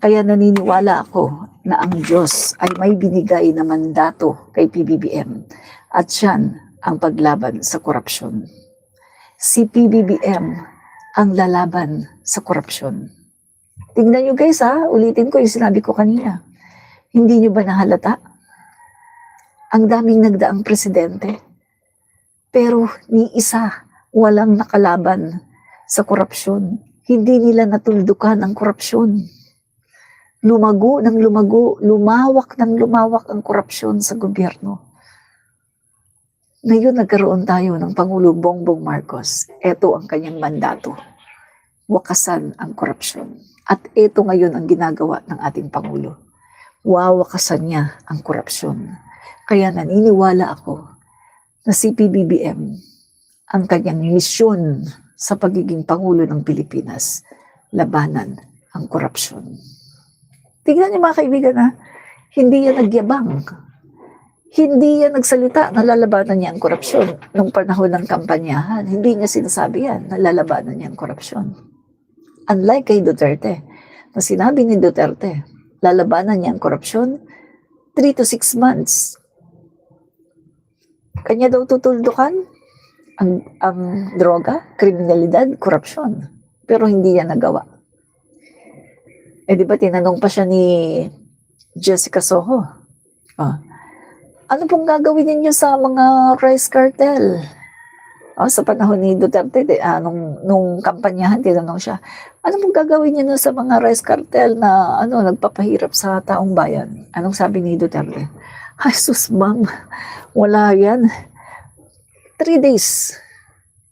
Kaya naniniwala ako na ang Diyos ay may binigay na mandato kay PBBM at siyan ang paglaban sa korupsyon. Si PBBM ang lalaban sa korupsyon. Tingnan nyo guys ulitin ko yung sinabi ko kanina. Hindi nyo ba nahalata? Ang daming nagdaang presidente. Pero ni isa walang nakalaban sa korupsyon. Hindi nila natuldukan ang korupsyon. Lumago ng lumago, lumawak ng lumawak ang korupsyon sa gobyerno. Ngayon nagkaroon tayo ng Pangulo Bongbong Marcos. Ito ang kanyang mandato. Wakasan ang korupsyon. At ito ngayon ang ginagawa ng ating Pangulo. Wawakasan niya ang korupsyon. Kaya naniniwala ako na si PBBM ang kanyang misyon sa pagiging Pangulo ng Pilipinas, labanan ang korupsyon. Tingnan niyo mga kaibigan hindi yan nagyabang. Hindi yan nagsalita na lalabanan niya ang korupsyon nung panahon ng kampanyahan. Hindi niya sinasabi yan na lalabanan niya ang korupsyon. Unlike kay Duterte, na sinabi ni Duterte, lalabanan niya ang korupsyon 3 to 6 months. Kanya daw tutuldukan ang droga, kriminalidad, korupsyon. Pero hindi yan nagawa. Di ba tinanong pa siya ni Jessica Soho? Ano pong gagawin ninyo sa mga rice cartel? Sa panahon ni Duterte, nung kampanyahan, tinanong siya, ano pong gagawin niyo sa mga rice cartel na nagpapahirap sa taong bayan? Anong sabi ni Duterte? Ay, sus, ma'am, wala yan. 3 days.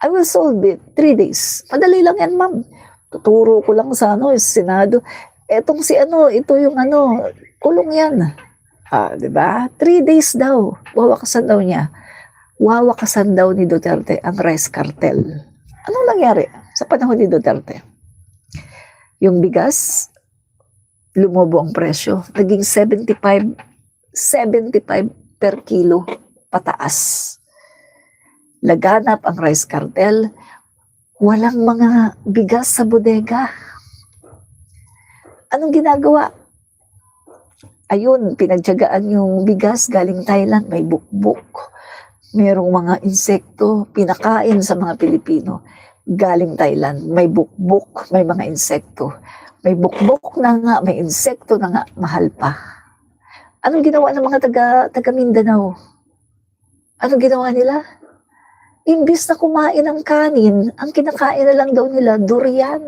I will solve it. 3 days. Madali lang yan, ma'am. Tuturo ko lang sa Senado. Etong ito yung kulong yan. Diba? 3 days daw. Wawakasan daw niya. Wawakasan daw ni Duterte ang rice cartel. Anong nangyari sa panahon ni Duterte? Yung bigas, lumobo ang presyo. Naging 75 per kilo pataas. Laganap ang rice cartel. Walang mga bigas sa bodega. Anong ginagawa? Ayun, pinagtiyagaan yung bigas galing Thailand, may bukbuk. Merong mga insekto, pinakain sa mga Pilipino. Galing Thailand, may bukbuk, may mga insekto. May bukbuk na nga, may insekto na nga, mahal pa. Anong ginawa ng mga taga Mindanao? Anong ginawa nila? Imbis na kumain ng kanin, ang kinakain na lang daw nila, durian.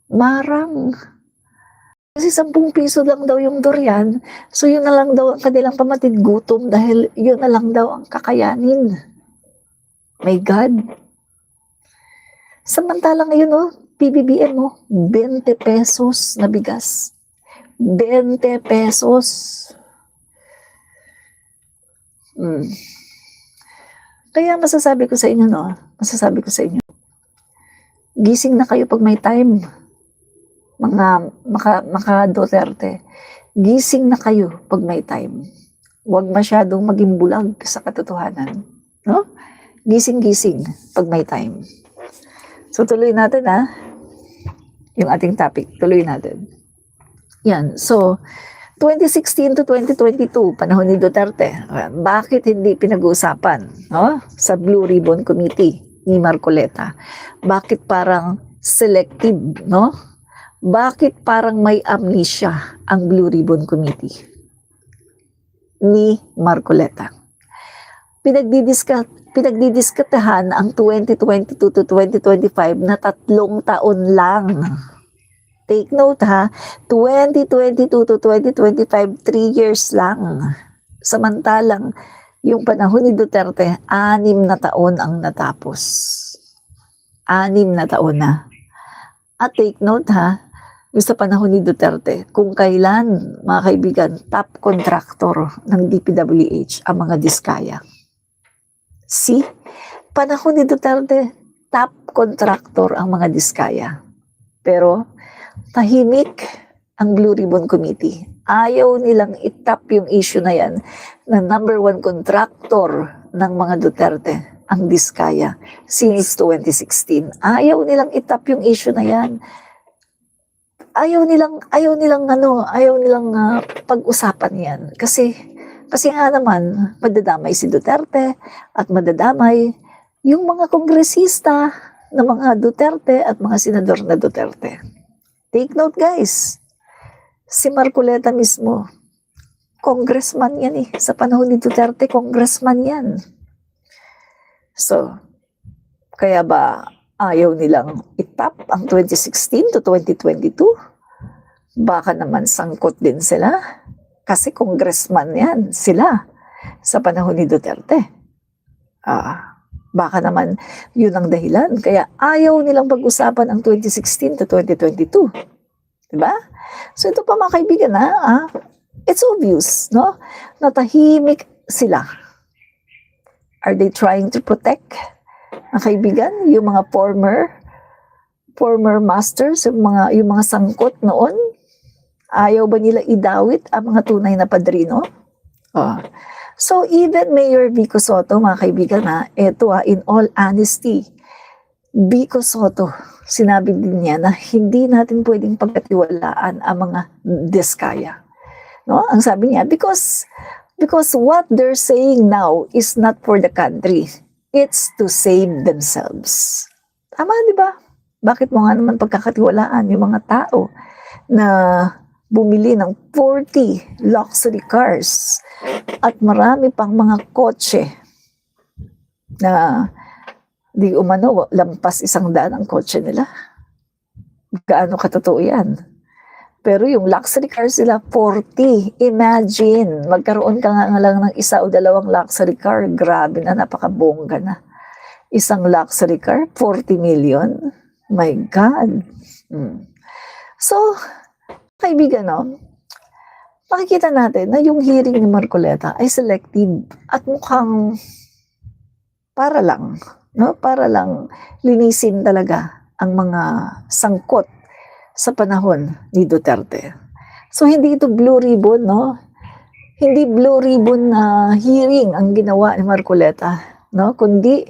Marang. Kasi 10 piso lang daw yung durian, so yun na lang daw ang kanilang pamatid gutom dahil yun na lang daw ang kakayanin. My God. Samantalang ngayon, PBBM, 20 pesos na bigas. 20 pesos. Kaya masasabi ko sa inyo, gising na kayo pag may time. Mga maka Duterte, gising na kayo pag may time. Huwag masyadong maging bulag sa katotohanan. No? Gising-gising pag may time. So tuloy natin yung ating topic. Tuloy natin. Yan. So, 2016 to 2022, panahon ni Duterte, bakit hindi pinag-uusapan sa Blue Ribbon Committee ni Marcoleta? Bakit parang selective, Bakit parang may amnesia ang Blue Ribbon Committee ni Marcoleta? Pinagdidiskatahan ang 2022 to 2025 na 3 taon lang. Take note 2022 to 2025, 3 years lang. Samantalang yung panahon ni Duterte, 6 na taon ang natapos. 6 na taon na. At take note sa panahon ni Duterte, kung kailan, mga kaibigan, top contractor ng DPWH ang mga Diskaya. See? Panahon ni Duterte, top contractor ang mga Diskaya. Pero, tahimik ang Blue Ribbon Committee. Ayaw nilang itap yung issue na yan na number 1 contractor ng mga Duterte, ang Diskaya, since 2016. Ayaw nilang itap yung issue na yan. ayaw nilang pag-usapan 'yan kasi nga naman madadamay si Duterte at madadamay yung mga kongresista na mga Duterte at mga senador na Duterte. Take note guys, si Marcoleta mismo, congressman yan sa panahon ni Duterte, congressman yan. So, kaya ba ayaw nilang itap ang 2016 to 2022? Baka naman sangkot din sila kasi congressman yan sila sa panahon ni Duterte. Baka naman yun ang dahilan. Kaya ayaw nilang pag-usapan ang 2016 to 2022. Diba? So ito pa mga kaibigan it's obvious, no? Natahimik sila. Are they trying to protect ang kaibigan, yung mga former masters, yung mga sangkot noon? Ayaw ba nila idawit ang mga tunay na padrino? So even Mayor Vico Sotto, mga kaibigan in all honesty, Vico Sotto, sinabi din niya na hindi natin pwedeng pagkatiwalaan ang mga diskaya. No? Ang sabi niya, because what they're saying now is not for the country. It's to save themselves. Tama, di ba? Bakit mo nga naman pagkakatiwalaan yung mga tao na bumili ng 40 luxury cars at marami pang mga kotse na di umano, lampas 100 ang kotse nila. Gaano katotoo yan? Pero yung luxury cars nila, 40. Imagine, magkaroon ka nga lang ng 1 o 2 luxury car. Grabe na, napakabongga na. Isang luxury car, 40 million. My God. So, kaibigan, makikita natin na yung hearing ni Marcoleta ay selective at mukhang para lang linisin talaga ang mga sangkot sa panahon ni Duterte. So hindi ito blue ribbon, no? Hindi blue ribbon na hearing ang ginawa ni Marcoleta, no? Kundi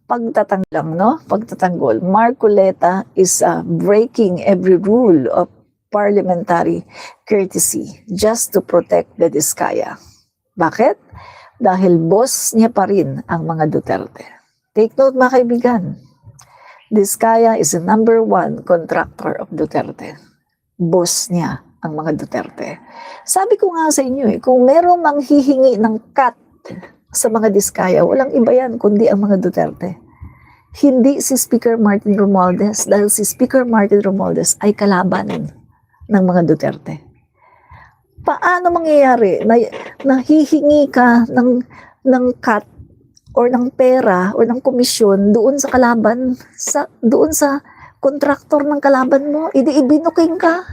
pagtatanggol lang, no? Pagtatanggol. Marcoleta is breaking every rule of parliamentary courtesy just to protect the Diskaya. Bakit? Dahil boss niya pa rin ang mga Duterte. Take note mga kaibigan, Diskaya is the #1 contractor of Duterte. Boss niya ang mga Duterte. Sabi ko nga sa inyo kung merong manghihingi ng cut sa mga Diskaya, walang iba yan kundi ang mga Duterte. Hindi si Speaker Martin Romualdez dahil si Speaker Martin Romualdez ay kalaban ng mga Duterte. Paano mangyayari na hihingi ka ng cut or ng pera or ng komisyon doon sa kalaban, doon sa kontraktor ng kalaban mo, ibinuking ka.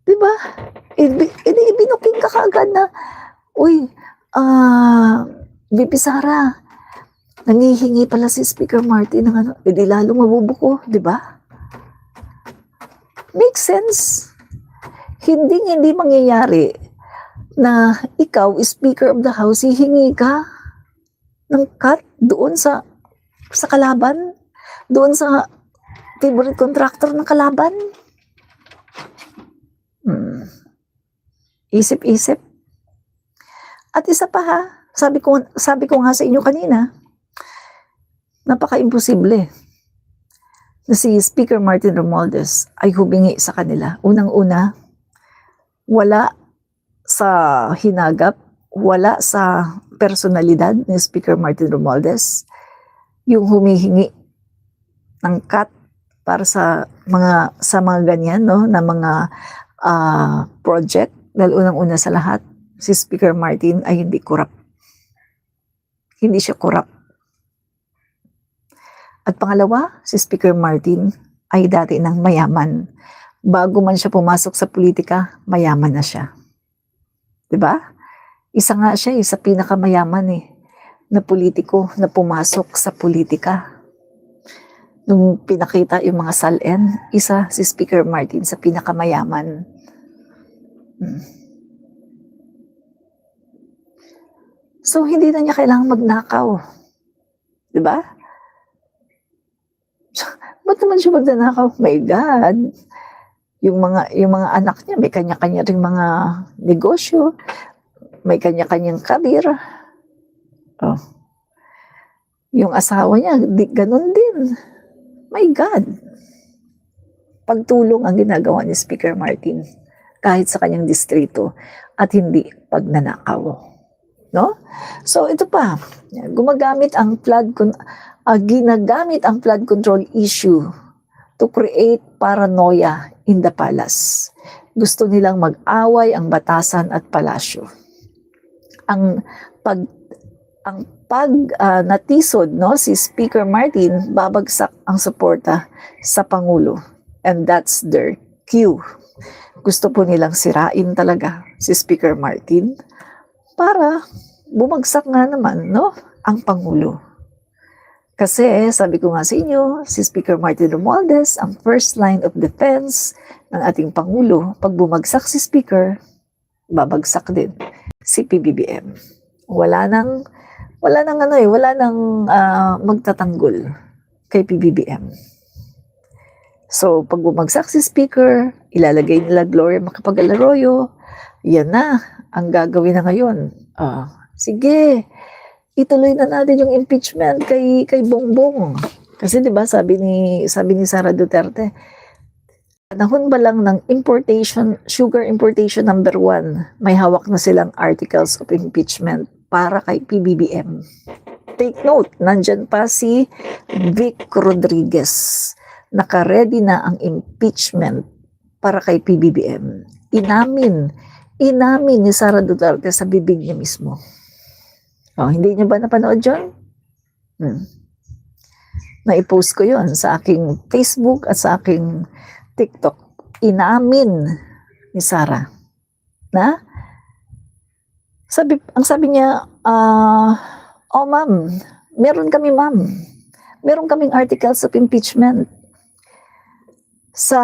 Diba? Ibinuking ka kaagad na, VP Sara, nangihingi pala si Speaker Martin ng lalo mabubuko, diba? Makes sense. Hindi mangyayari na ikaw, Speaker of the House, hihingi ka ng cut doon sa kalaban, doon sa favorite contractor ng kalaban. Isip-isip. At isa pa sabi ko nga sa inyo kanina, napaka-imposible na si Speaker Martin Romualdez ay humingi sa kanila. Unang-una, wala sa hinagap, wala sa personalidad ni Speaker Martin Romualdez yung humihingi ng cut para sa mga ganyan, no, na mga project. Dahil unang-una sa lahat, si Speaker Martin ay hindi corrupt. Hindi siya corrupt. At pangalawa, si Speaker Martin ay dati ng mayaman. Bago man siya pumasok sa politika, mayaman na siya. Diba? Isa nga siya sa pinakamayaman na politiko na pumasok sa politika. Nung pinakita yung mga SALN, isa si Speaker Martin sa pinakamayaman. So, hindi na niya kailangang magnakaw. Diba? Ba't naman siya magnanakaw? My God. Yung mga anak niya, may kanya-kanya ring mga negosyo, may kanya-kanyang karir. Oh. Yung asawa niya, ganun din. My God. Pagtulong ang ginagawa ni Speaker Martin kahit sa kanyang distrito at hindi pagnanakaw. No? So ito pa, ginagamit ang flood control issue to create paranoia in the palace. Gusto nilang mag-away ang batasan at palasyo. Ang natisod, no, si Speaker Martin, babagsak ang suporta sa Pangulo. And that's their cue. Gusto po nilang sirain talaga si Speaker Martin para bumagsak nga naman, no, ang Pangulo. Kasi sabi ko nga sa inyo, si Speaker Martin Romualdez ang first line of defense ng ating Pangulo. Pag bumagsak si Speaker, babagsak din si PBBM. Wala nang magtatanggol kay PBBM. So, pag bumagsak si Speaker, ilalagay nila Gloria Macapagal-Arroyo, yan na ang gagawin na ngayon. Sige, ituloy na natin yung impeachment kay Bongbong. Kasi 'di ba sabi ni Sara Duterte, panahon ba lang ng sugar importation number 1, may hawak na silang articles of impeachment para kay PBBM. Take note, nandyan pa si Vic Rodriguez. Naka-ready na ang impeachment para kay PBBM. Inamin ni Sara Duterte sa bibig niya mismo. Hindi niyo ba napanood yun? Na-post ko yun sa aking Facebook at sa aking TikTok. Inamin ni Sara na ang sabi niya, ma'am, meron kaming articles of impeachment sa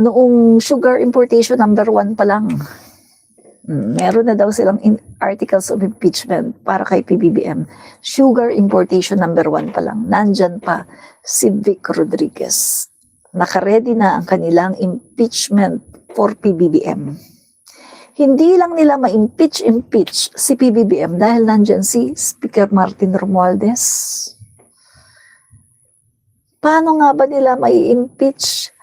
noong sugar importation number 1 pa lang. Meron na daw silang articles of impeachment para kay PBBM. Sugar importation number 1 pa lang. Nandyan pa si Vic Rodriguez. Naka-ready na ang kanilang impeachment for PBBM. Hindi lang nila ma-impeach si PBBM dahil nandyan si Speaker Martin Romualdez. Paano nga ba nila mai-impeach?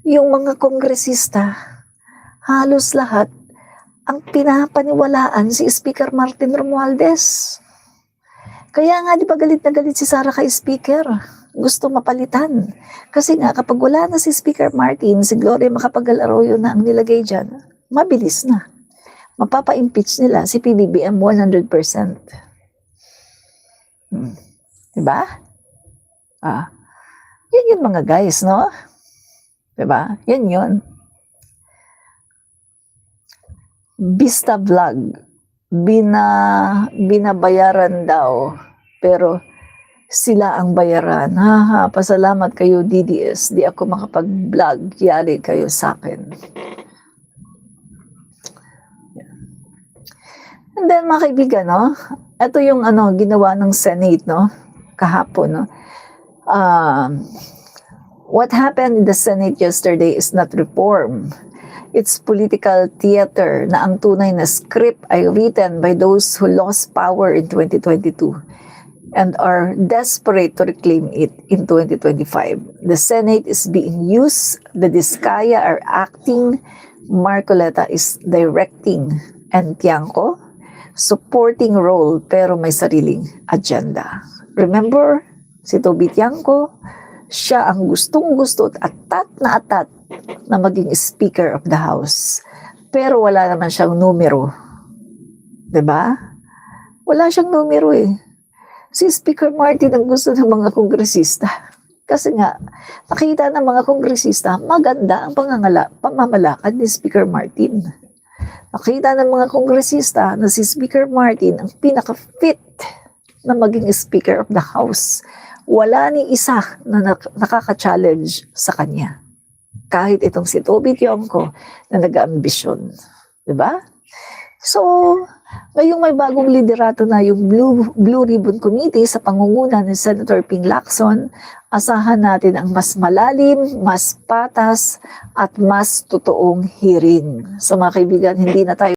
Yung mga kongresista, halos lahat, ang pinapaniwalaan si Speaker Martin Romualdez. Kaya nga, di ba galit na galit si Sara kay Speaker? Gusto mapalitan. Kasi nga, kapag wala na si Speaker Martin, si Gloria Macapagal-Arroyo na ang nilagay dyan, mabilis na. Mapapa-impeach nila si PBBM 100%. Diba? Yan yun mga guys, no? Diba? Yan yun. Vista Vlog, binabayaran daw, pero sila ang bayaran. Pasalamat kayo DDS, di ako makapag-vlog, yari kayo sa akin. And then mga kaibigan, no? Ito yung ginawa ng Senate, no? Kahapon, no? What happened in the Senate yesterday is not reform. It's political theater na ang tunay na script ay written by those who lost power in 2022 and are desperate to reclaim it in 2025. The Senate is being used, the Diskaya are acting, Marcoleta is directing, and Tiangco, supporting role pero may sariling agenda. Remember, si Toby Tiangco, siya ang gustong-gusto at atat na maging Speaker of the House. Pero wala naman siyang numero. Diba? Wala siyang numero eh. Si Speaker Martin ang gusto ng mga kongresista. Kasi nga, nakita ng mga kongresista, maganda ang pamamalakad ni Speaker Martin. Nakita ng mga kongresista na si Speaker Martin ang pinaka-fit na maging Speaker of the House. Wala ni isa na nakaka-challenge sa kanya. Kahit itong si Toby Tiangco na nag-ambisyon. Diba? So, Ngayong may bagong liderato na yung Blue Ribbon Committee sa pangunguna ni Senator Ping Lacson, asahan natin ang mas malalim, mas patas, at mas totoong hearing. So mga kaibigan, hindi na tayo